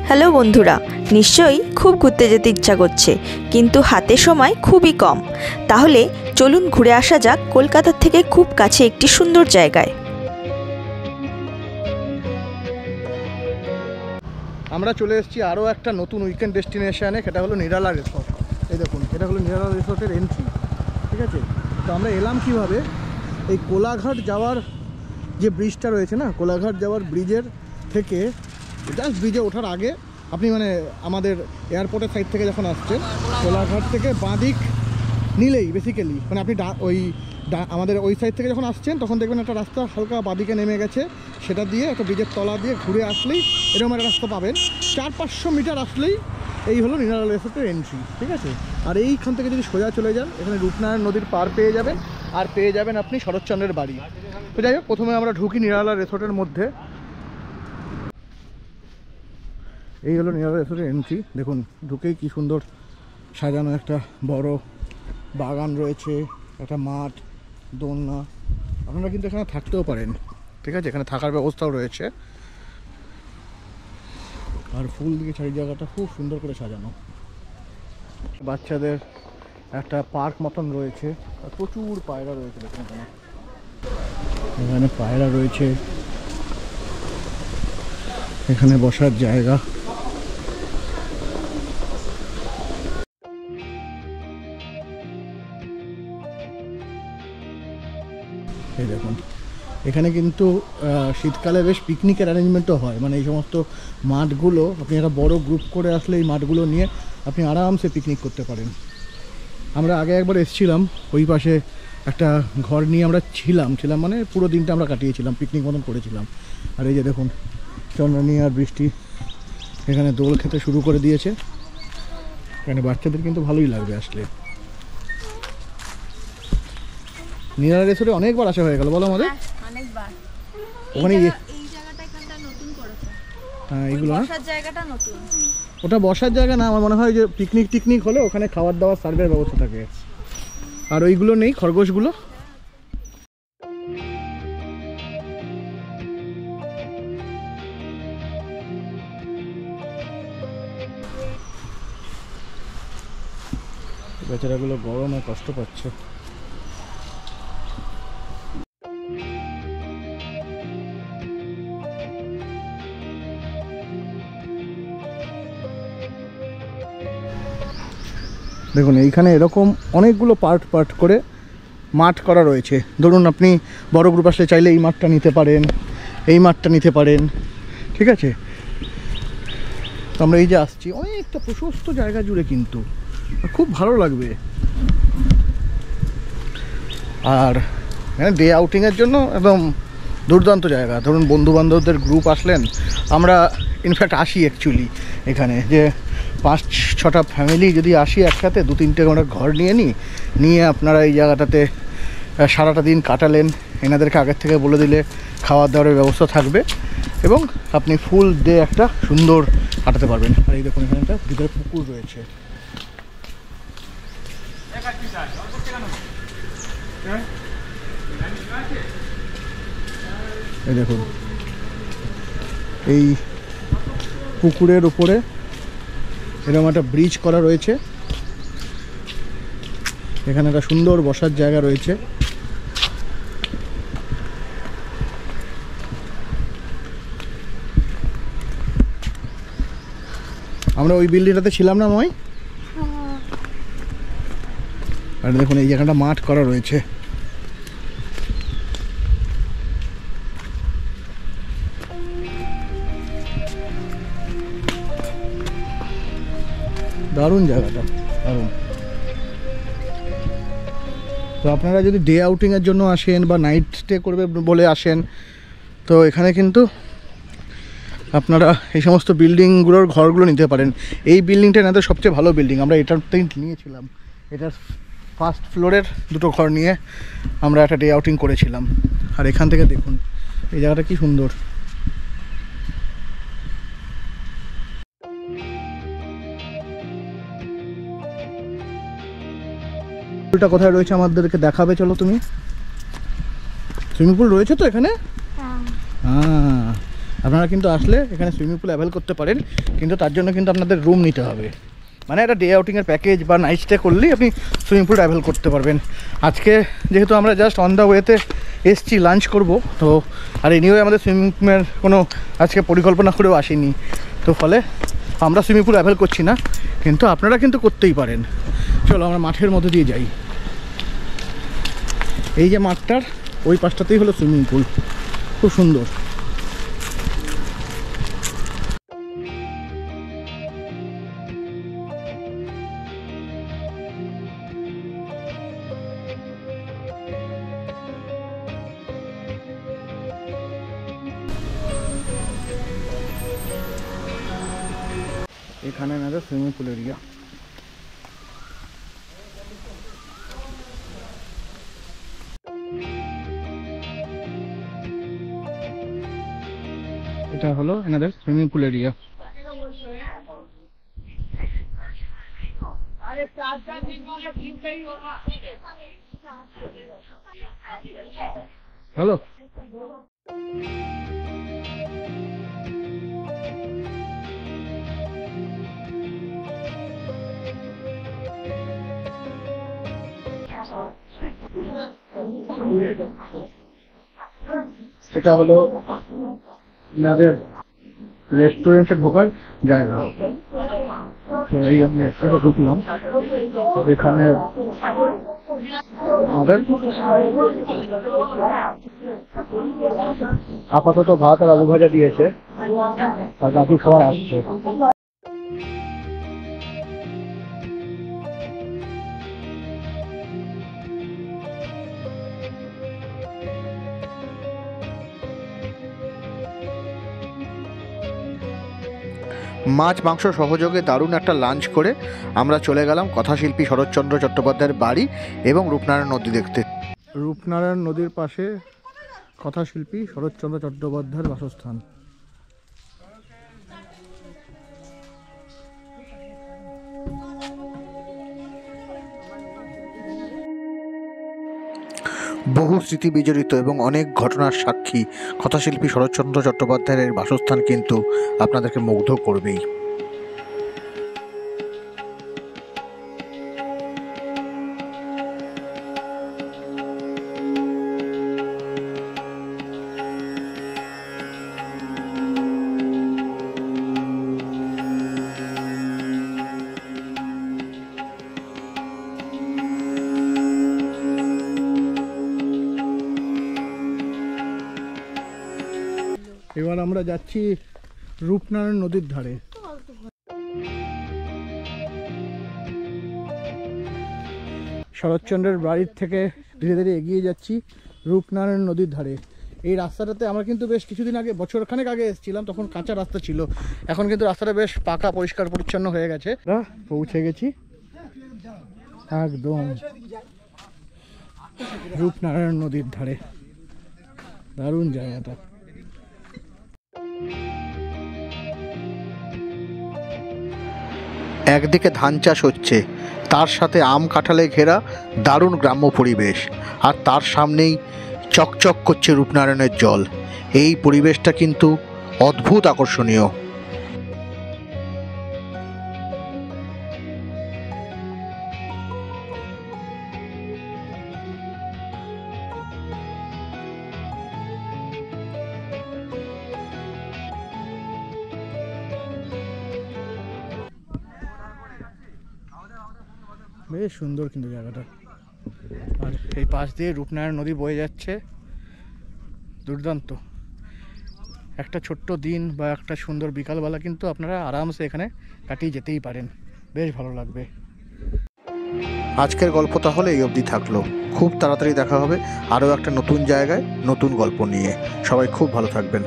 Hello বন্ধুরা, নিশ্চয়ই খুব ঘুরতে যেতে ইচ্ছা করছে, কিন্তু হাতে সময় খুবই কম। তাহলে চলুন ঘুরে আসা যাক কলকাতার থেকে খুব কাছে একটি সুন্দর জায়গায়। আমরা চলে এসেছি আরও একটা নতুন উইকেন্ড ডেস্টিনেশনে, সেটা হলো নিরালা রিসর্ট। এই দেখুন, এটা হলো নিরালা রিসর্টের এন্ট্রি। ঠিক আছে, তো আমরা এলাম কিভাবে? এই কোলাঘাট যাওয়ার যে ব্রিজটা রয়েছে না, কোলাঘাট যাওয়ার ব্রিজের থেকে জাস্ট ব্রিজে ওঠার আগে আপনি আমাদের এয়ারপোর্টের সাইড থেকে যখন আসছেন, কোলাঘাট থেকে বাঁদিক নিলেই বেসিক্যালি আপনি আমাদের ওই সাইড থেকে যখন আসছেন তখন দেখবেন একটা রাস্তা হালকা বাঁদিকে নেমে গেছে, সেটা দিয়ে একটা ব্রিজের তলা দিয়ে ঘুরে আসলেই এরকম একটা রাস্তা পাবেন। 400-500 মিটার আসলেই এই হলো নিরালা রিসর্টের এন্ট্রি। ঠিক আছে, আর এইখান থেকে যদি সোজা চলে যান, এখানে রূপনারায়ণ নদীর পার পেয়ে যাবেন, আর পেয়ে যাবেন আপনি শরৎচন্দ্রের বাড়ি। তো যাই হোক, প্রথমে আমরা ঢুকি নিরালা রিসর্টের মধ্যে। এই হলো নিরালা রিসর্টের এন্ট্রি। দেখুন, ঢুকেই কি সুন্দর সাজানো একটা বড় বাগান রয়েছে, একটা মাঠ, দোলনা। আপনারা কিন্তু এখানে থাকতেও পারেন। ঠিক আছে, এখানে থাকার ব্যবস্থাও রয়েছে, আর ফুল দিয়ে চারি জায়গাটা খুব সুন্দর করে সাজানো। বাচ্চাদের একটা পার্ক মতন রয়েছে, আর প্রচুর পায়রা রয়েছে। দেখুন এখানে পায়রা রয়েছে, এখানে বসার জায়গা। এই দেখুন, এখানে কিন্তু শীতকালে বেশ পিকনিকের অ্যারেঞ্জমেন্টও হয়। এই সমস্ত মাঠগুলো আপনি একটা বড় গ্রুপ করে আসলে এই মাঠগুলো নিয়ে আপনি আরামসে পিকনিক করতে পারেন। আমরা আগে একবার এসেছিলাম, ওই পাশে একটা ঘর নিয়ে আমরা ছিলাম পুরো দিনটা আমরা কাটিয়েছিলাম, পিকনিক মতন করেছিলাম। আর এই যে দেখুন, চন্দ্রানী আর বৃষ্টি এখানে দোল খেতে শুরু করে দিয়েছে। এখানে বাচ্চাদের কিন্তু ভালোই লাগবে আসলে। নিরালা রিসর্টে অনেকবার আসা হয়ে গেল, বলো আমাদের অনেকবার। ওখানে এই জায়গাটা এখানটা নতুন করেছে। হ্যাঁ, এইগুলো বসার জায়গাটা নতুন। ওটা বসার জায়গা না, আমার মনে হয় যে পিকনিক হলে ওখানে খাবার দাবার সার্ভের ব্যবস্থা থাকে। আর ওইগুলো নেই, খরগোশগুলো। বেচারাগুলো গরমে কষ্ট পাচ্ছে। দেখুন, এইখানে এরকম অনেকগুলো পার্ট করে মাঠ করা রয়েছে। ধরুন, আপনি বড় গ্রুপ আসলে চাইলে এই মাঠটা নিতে পারেন, এই মাঠটা নিতে পারেন। ঠিক আছে, তো আমরা এই যে আসছি, অনেকটা প্রশস্ত জায়গা জুড়ে, কিন্তু খুব ভালো লাগবে। আর ডে আউটিংয়ের জন্য একদম দুর্দান্ত জায়গা। ধরুন, বন্ধুবান্ধবদের গ্রুপ আসলেন, আমরা ইনফ্যাক্ট আসি অ্যাকচুয়ালি এখানে, যে 5-6টা ফ্যামিলি যদি আসি একসাথে, 2-3টে আমরা ঘর নিয়ে আপনারা এই জায়গাটাতে সারাটা দিন কাটালেন। এনাদেরকে আগের থেকে বলে দিলে খাওয়া দাওয়ার ব্যবস্থা থাকবে, এবং আপনি ফুল ডে একটা সুন্দর কাটাতে পারবেন। আর এই দেখুন, এখানে একটা ভিতরে পুকুর রয়েছে। এই দেখুন, এই পুকুরের উপরে এরকম একটা ব্রিজ করা রয়েছে। এখানে একটা সুন্দর বসার জায়গা রয়েছে। আমরা ওই বিল্ডিংটাতে ছিলাম না মই? আর দেখুন, এই জায়গাটা মাঠ করা রয়েছে। দারুণ জায়গাটা, দারুণ। তো আপনারা যদি ডে আউটিংয়ের জন্য আসেন বা নাইট স্টে করবে বলে আসেন, তো এখানে কিন্তু আপনারা এই সমস্ত বিল্ডিংগুলোর ঘরগুলো নিতে পারেন। এই বিল্ডিংটা এনাদের সবচেয়ে ভালো বিল্ডিং। আমরা এটাতেই নিয়েছিলাম, এটার ফার্স্ট ফ্লোরের 2টো ঘর নিয়ে আমরা একটা ডে আউটিং করেছিলাম। আর এখান থেকে দেখুন এই জায়গাটা কি সুন্দর। পুলটা কোথায় রয়েছে আমাদেরকে দেখাবে, চলো তুমি। সুইমিং পুল রয়েছে তো এখানে? হ্যাঁ, আপনারা কিন্তু আসলে এখানে সুইমিং পুল অ্যাভেল করতে পারেন, কিন্তু তার জন্য কিন্তু আপনাদের রুম নিতে হবে। মানে একটা ডে আউটিংয়ের প্যাকেজ বা নাইট স্টে করলেই আপনি সুইমিং পুল অ্যাভেল করতে পারবেন। আজকে যেহেতু আমরা জাস্ট অন দ্য ওয়েতে এসছি লাঞ্চ করব, তো আর এনিওয়ে আমাদের সুইমিং পুলের কোনো আজকে পরিকল্পনা করেও আসেনি, তো ফলে আমরা সুইমিং পুল অ্যাভেল করছি না, কিন্তু আপনারা কিন্তু করতেই পারেন। চলো আমরা মাঠের মধ্যে দিয়ে যাই। এই যে মাঠটার ওই পাশটাতেই হলো সুইমিং পুল, খুব সুন্দর। এখানে আমাদের সুইমিং পুল এরিয়া। এটা হলো এনাদের সুইমিং পুল এরিয়া। হ্যালো, এটা হলো এনাদের রেস্টুরেন্টে ঢোকার জায়গা। তো এই আমি একটা ঢুকলাম, এখানে আমাদের আপাতত ভাত আর আলু ভাজা দিয়েছে, আর বাকি খাবার আসছে। মাছ মাংস সহযোগে দারুণ একটা লাঞ্চ করে আমরা চলে গেলাম কথাশিল্পী শরৎচন্দ্র চট্টোপাধ্যায়ের বাড়ি এবং রূপনারায়ণ নদী দেখতে। রূপনারায়ণ নদীর পাশে কথাশিল্পী শরৎচন্দ্র চট্টোপাধ্যায়ের বাসস্থান। বহু স্মৃতি বিজড়িত এবং অনেক ঘটনার সাক্ষী কথাশিল্পী শরৎচন্দ্র চট্টোপাধ্যায়ের বাসস্থান কিন্তু আপনাদেরকে মুগ্ধ করবেই। এবার আমরা যাচ্ছি রূপনারায়ণ নদীর ধারে। শরৎচন্দ্রের বাড়ির থেকে ধীরে ধীরে এগিয়ে যাচ্ছি রূপনারায়ণ নদীর ধারে। এই রাস্তাটাতে আমরা কিন্তু বেশ কিছুদিন আগে, বছরখানেক আগে এসেছিলাম, তখন কাঁচা রাস্তা ছিল, এখন কিন্তু রাস্তাটা বেশ পাকা পরিষ্কার পরিচ্ছন্ন হয়ে গেছে। পৌঁছে গেছি একদম রূপনারায়ণ নদীর ধারে, দারুণ জায়গাটা। একদিকে ধান চাষ হচ্ছে, তার সাথে আম কাঁঠালে ঘেরা দারুণ গ্রাম্য পরিবেশ, আর তার সামনেই চকচক করছে রূপনারায়ণের জল। এই পরিবেশটা কিন্তু অদ্ভুত আকর্ষণীয়। বেশ সুন্দর কিন্তু জায়গাটা, আর এই পাশ দিয়ে রূপনারায়ণ নদী বয়ে যাচ্ছে, দুর্দান্ত একটা ছোট্ট দিন বা একটা সুন্দর বিকালবেলা কিন্তু আপনারা আরামসে এখানে কাটিয়ে যেতেই পারেন, বেশ ভালো লাগবে। আজকের গল্প তাহলে এই অবধি থাকলো। খুব তাড়াতাড়ি দেখা হবে আরও একটা নতুন জায়গায় নতুন গল্প নিয়ে। সবাই খুব ভালো থাকবেন।